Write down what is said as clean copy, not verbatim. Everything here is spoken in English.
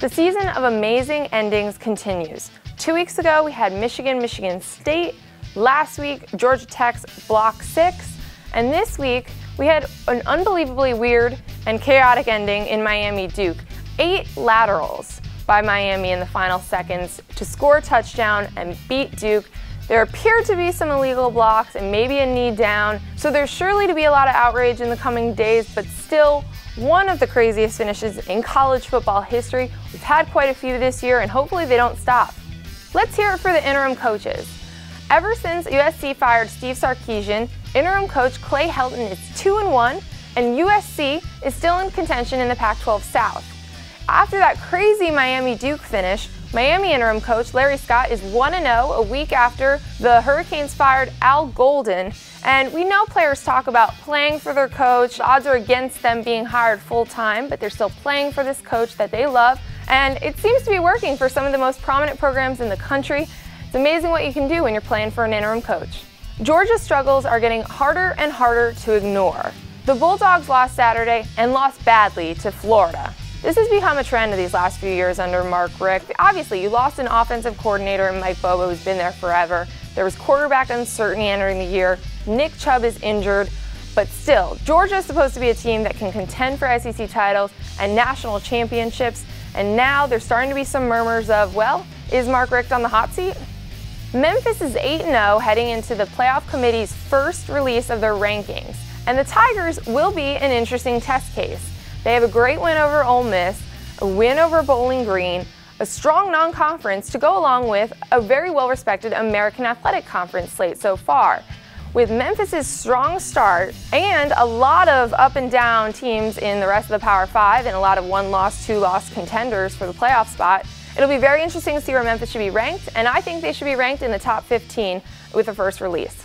The season of amazing endings continues. 2 weeks ago, we had Michigan State. Last week, Georgia Tech's Block 6. And this week, we had an unbelievably weird and chaotic ending in Miami-Duke. 8 laterals by Miami in the final seconds to score a touchdown and beat Duke. There appeared to be some illegal blocks and maybe a knee down, so there's surely to be a lot of outrage in the coming days, but still one of the craziest finishes in college football history. We've had quite a few this year, and hopefully they don't stop. Let's hear it for the interim coaches. Ever since USC fired Steve Sarkisian, interim coach Clay Helton is 2-1, and USC is still in contention in the Pac-12 South. After that crazy Miami-Duke finish, Miami interim coach Larry Scott is 1-0 a week after the Hurricanes fired Al Golden. And we know players talk about playing for their coach. The odds are against them being hired full-time, but they're still playing for this coach that they love. And it seems to be working for some of the most prominent programs in the country. It's amazing what you can do when you're playing for an interim coach. Georgia's struggles are getting harder and harder to ignore. The Bulldogs lost Saturday and lost badly to Florida. This has become a trend of these last few years under Mark Richt. Obviously, you lost an offensive coordinator in Mike Bobo, who's been there forever. There was quarterback uncertainty entering the year. Nick Chubb is injured. But still, Georgia is supposed to be a team that can contend for SEC titles and national championships. And now there's starting to be some murmurs of, well, is Mark Richt on the hot seat? Memphis is 8-0 heading into the playoff committee's first release of their rankings. And the Tigers will be an interesting test case. They have a great win over Ole Miss, a win over Bowling Green, a strong non-conference to go along with a very well-respected American Athletic Conference slate so far. With Memphis's strong start and a lot of up and down teams in the rest of the Power 5 and a lot of one-loss, two-loss contenders for the playoff spot, it'll be very interesting to see where Memphis should be ranked, and I think they should be ranked in the top 15 with the first release.